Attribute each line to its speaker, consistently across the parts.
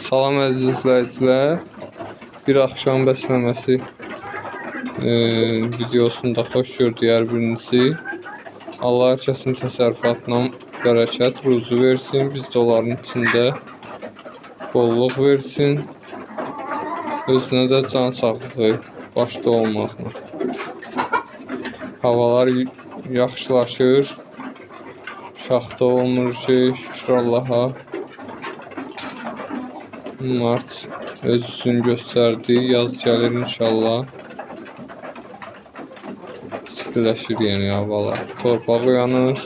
Speaker 1: Salam əziz izləyicilər. Bir axşam bəsləməsi videosunda xoş gördük hər birinizi. Allah hər kəsin təsərrüfatına bərəkət, ruzu versin. Biz də onların içində bolluq versin. Özünə də can sağlığı başda olmaqla. Havalar yaxşılaşır. Şaxta olmur şükür Allaha. Mart öz üzünü göstərdi. Yaz gəlir inşallah. Sıxılaşır yəni havalar. Torpaq uyanır.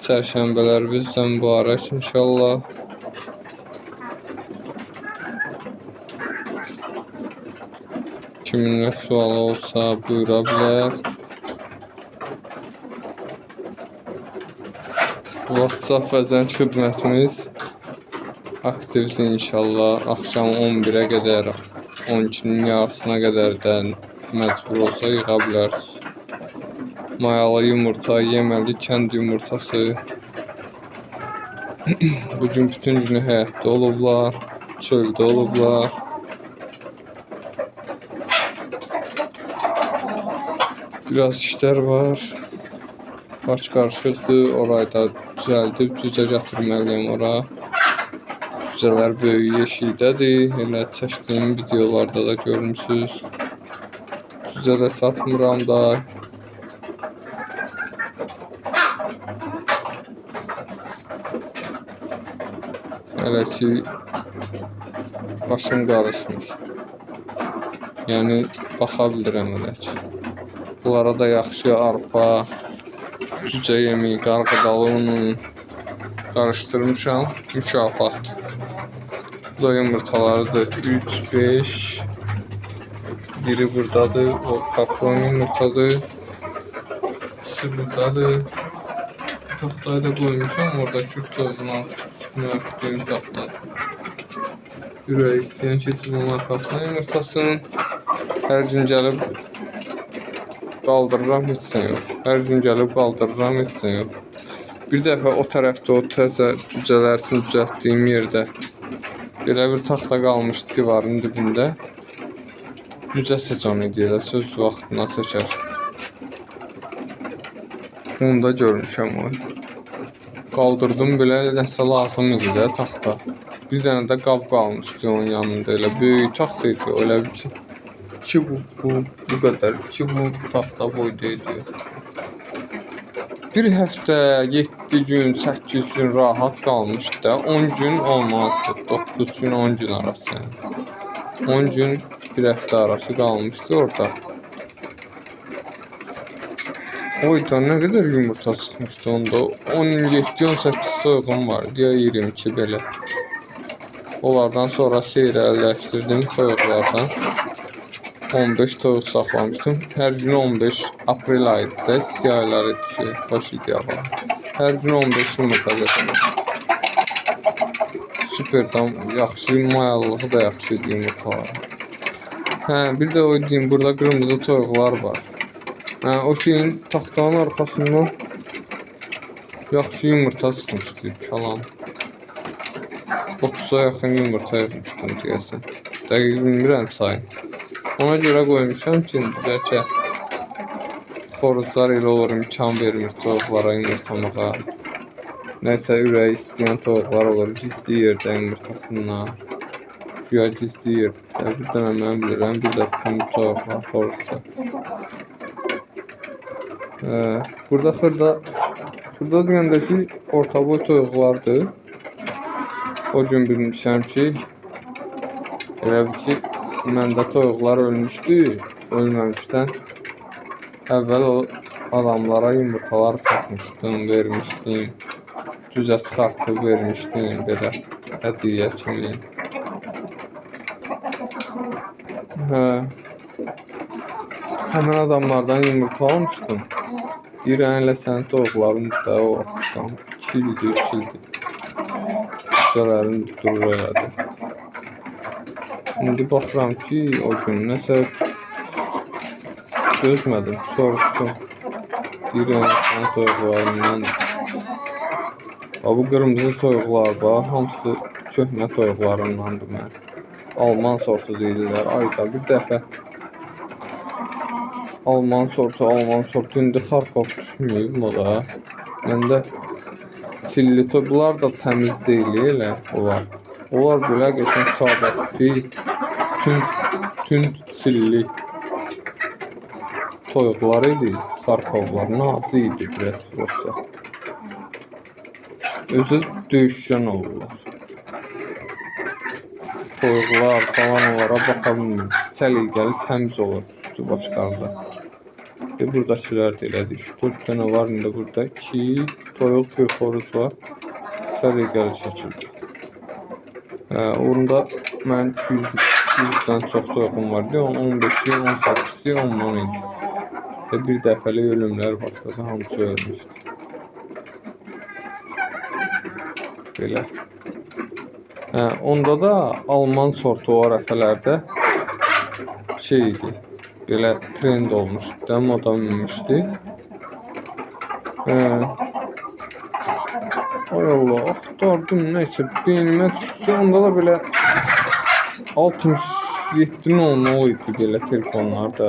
Speaker 1: Çərşənbələr bizdən mübarək inşallah. Kimin nə sualı olsa buyura bilər. WhatsApp və zəng xidmətimiz aktivdir inşallah. Axşam 11-ə qədər, 12-nin yarısına qədər də məcbur olsa yığa bilərsiniz. Mayalı yumurta, yeməli kənd yumurtası. Bugün bütün günü həyatda olublar, çöldə olublar. Biraz işlər var. Baş qarışıqdır, orayı da düzəldib, düzə gətirməliyəm ora. Düzələr böyük yeşikdədir, elə çəkdiyim videolarda da görmüsünüz. Düzə də satmıram da. Hələ ki başım qarışmır. Yəni baxa bilirəm hələ ki. Bunlara da yaxşı arpa, cücə yemeği, qarğıdalı unu qarışdırmışam. Mükafat. Bu da yumurtalarıdır. 3, 5. Biri buradadır. O kaplan yumurtadır. İkisi buradadır. Tahtayı da koymuşam. Orada Kürt toyuğunu müəffəqin taxtdan. Ürək istəyən keçib onun arxasına yumurtasının. Hər gün gəlib qaldırıram, heç sən yox. Hər gün gəlib qaldırıram, heç sən yox. Bir dəfə o tərəfdə, o təzə cücələr üçün düzəltdiyim yerdə belə bir taxta qalmışdı divarın dibində. Cücə sezonu idi, elə söz vaxtına çəkər. Onu da görmüşəm o. Qaldırdım belə, nəsə lazım idi də taxta. Bir dənə də qab qalmışdı onun yanında, elə böyük taxta idi, elə bir ki bu qədər, ki bu taxta boyda idi. Bir həftə, 7 gün, 8 gün rahat qalmışdı da, 10 gün olmazdı, 9 gün, 10 gün arası yəni. 10 gün, bir həftə arası qalmışdı orada. Oyda nə qədər yumurta çıxmışdı onda, 17-18 toyuğum vardı ya 22 belə. Onlardan sonra seyrəlləşdirdim toyuqlardan. 15 toyuq saxlamışdım. Hər gün 15 aprel ayıydı da, isti aylar idi ki, xoş idi hava. Hər gün 15 yumurta gətirdim. Süperdən yaxşı, mayalılığı da yaxşı idi yumurtalar. Bir də o deyim, burada qırmızı toyuqlar var. O şeyin taxtanın arxasından yaxşı yumurta çıxmışdı, kalan. 30'a yaxın yumurta yığmışdım deyəsən. Dəqiq bilmirəm sayın. Ona görə qoymuşam ki, bəlkə xoruzlar elə olur, imkan vermir toyuqlara yumurtlamağa. Nəsə ürəyi istəyən toyuqlar olur, gizli yerdə yumurtasından. Güya gizli yerdə, bir dənə mən bilirəm, bir də bütün toyuqlar xoruzlar. Burada deyəndə ki, orta boy toyuqlardır. O gün bilmişəm ki, elə bir ki, məndə toyuqlar ölmüşdü, ölməmişdən əvvəl o adamlara yumurtalar satmışdım, vermişdim. Düzə çıxartıb vermişdim, belə hədiyyə kimi. Həmin adamlardan yumurta almışdım. Deyirəm, elə sənin toyuqların da o vaxtdan 2 ildir, 3 ildir. Düzələrin durur elədi. Şimdi baxıram ki, o gün nəsə gözmədim, soruşdum. Deyirəm, sənin toyuqlarından. Bu qırmızı toyuqlar var, hamısı köhnə toyuqlarımdandır mən. Alman sortu deyirlər. Ayda bir dəfə Alman sortu indi Xarkov düşməyib moda. Məndə çilli toyuqlar da təmiz deyil elə onlar. Onlar belə qəşəng sadəti, tünd çilli toyuqlar idi. Xarkovlar nazi idi biraz prosta. Özü döyüşkən olurlar. Toyuqlar falan onlara baxa bilmir. Səliqəli, təmiz olur üstü başlarda. Buradakilər də elədir. 3-4 dənə var indi burada. 2 toyuq, bir xoruz var. Səliqəli şəkildə. Orada mən 200-dən çox toyuğum vardı. 15-i, 18-i ondan idi. Bir dəfəlik ölümlər başladı. Hamısı ölmüşdü. Belə. Onda da Alman sortu o ərəfələrdə şey idi. Belə trend olmuşdu, moda minmişdi. Ay Allah, axtardım neysə, beynimə düşdü. Onda da belə 67-nin onu idi belə telefonlarda.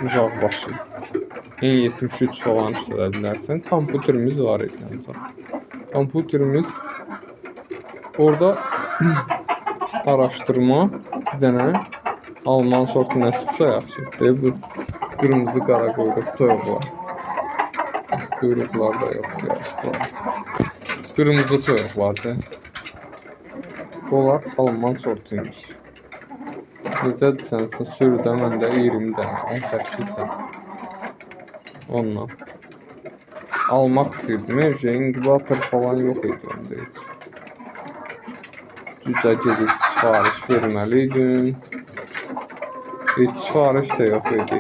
Speaker 1: Uzaq başı. N73 falan işlədə bilərsən. Kompüterimiz var idi ancaq. Kompüterimiz orada araşdırma bir dənə Alman sortu nə çıxsa yaxşıdır. Bu qırmızı qara quyruq toyuqlar. Quyruqlar da yoxdur. Qırmızı toyuqlardır. Onlar Alman sortuymuş. Necə desənsə sürüdə məndə 20 dənə, 18 dənə. Ondan. Almaq istəyirdim. İnkubator falan yox idi onda heç. Düzə gedib sifariş verməliydim. Heç sifariş də yox idi.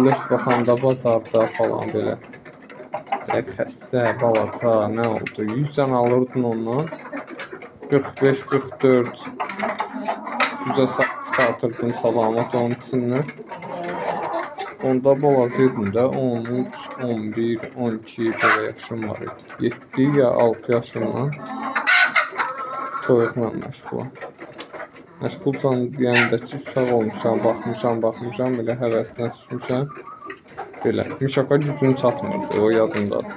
Speaker 1: Leş baxanda bazarda falan belə. Xəstə, balata, nə oldu? 100 dənə alırdın ondan. 45-44 düzə çıxartırdım salamat onun içindən. Onda balacaydım da 13, 11, 12 belə yaşım var idi. 7 ya 6 yaşımdan toyuqla məşğulam. Məşğulsan deyəndə ki, uşaq olmuşam, baxmışam, belə həvəsinə düşmüşəm. Belə, mişaka gücüm çatmırdı, o yadımdadır.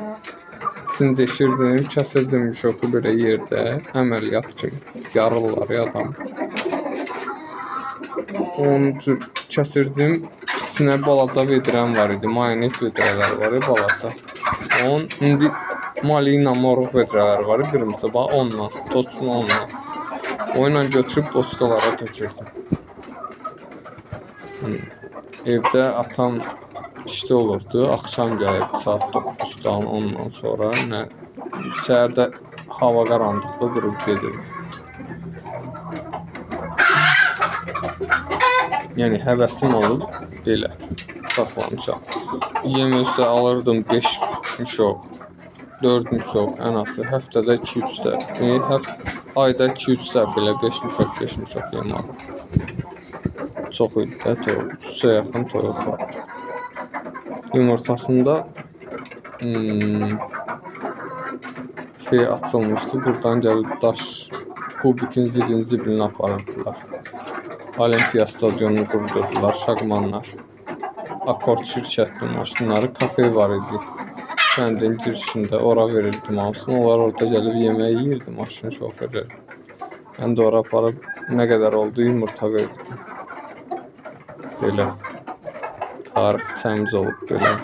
Speaker 1: Sindeşirdim, kəsirdim mişoku belə yerdə, əməliyyat kimi. Yarırlar ya adam. Onu kəsirdim, içinə balaca vedrəm var idi, mayonez vedrələr var idi, balaca. Onun indi malina moruq vedrələr var idi, qırmızı, bax onunla, toçlu onunla. O ilə götürüb boçkalara tökürdüm. Evdə atam işdə olurdu, axşam gəlirdi saat 9-dan, ondan sonra səhərdə hava qaranlıqda durub gedirdi. Yəni həvəsim olub belə saxlamışam. Yem özdə alırdım 5 mişok, 4 mişok ən azı, həftədə 2-3 dəfə. Ayda 2-3 dəfə elə 5 mişok yem alırdım. Çox idi də toyuq, 300-ə yaxın toyuq var. Yumurtasında şey açılmışdı, buradan gəlib daş kubikin zibilini aparırdılar. Olimpiya stadionunu qurdurdular, şaqmanlar. Akord şirkətli maşınları, kafe var idi. Kəndin girişində, ora verirdim hamısını. Onlar orada gəlib yemək yiyirdi maşın şoferləri. Mən də ora aparıb nə qədər oldu yumurta verirdim. Belə tarix təmiz olub, belə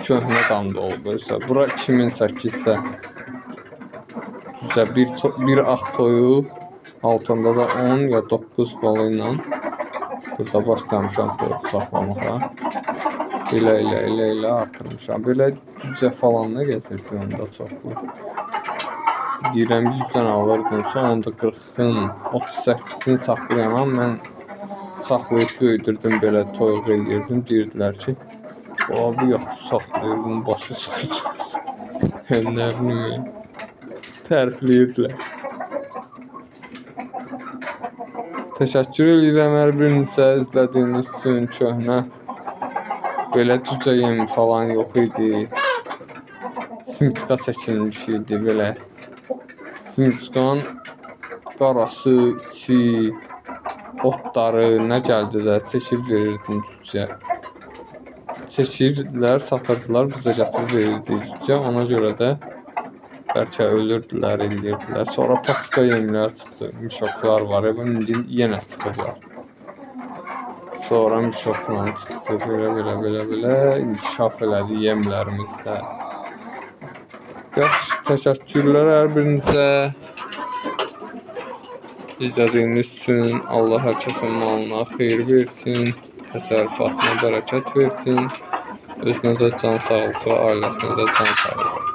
Speaker 1: köhnə damda olub. Bura 2008-də düzə bir ağ toyuq, altında da 10 ya 9 balı ilə burada başlamışam toyuq saxlamağa. Elə artırmışam. Belə cücə falan da gətirdi onda çoxlu. Deyirəm 100 dənə alırdımsa, onda 40-ın, 38-in saxlayanam. Mən saxlayıb böyüdürdüm, belə toyuq eləyirdim. Deyirdilər ki, abi yaxşı saxlayır, bunun başı çıxacaq. Nə bilim, tərifləyirdilər. Təşəkkür edirəm hər birinizə izlədiyiniz üçün. Köhnə belə cücə yemi falan yox idi. Simtika çəkilmiş idi, belə Sümükskan qarası, içi, otları nə gəldi də çəkib verirdim cücə. Çəkirlər, satırdılar, bizə gətirib verirdik cücə. Ona görə də bəlkə ölürdülər, eləyirdilər. Sonra paçka yemlər çıxdı, mişoklar var. İndi yenə çıxırlar. Sonra mişokla çıxdı, belə inkişaf elədi yemlərimizdə. Yaxşı, təşəkkürlər hər birinizə. İzlədiyiniz üçün Allah hər kəsin malına xeyir versin, təsərrüfatına bərəkət versin, özünə də can sağlığı, ailəsinə də can sağlığı.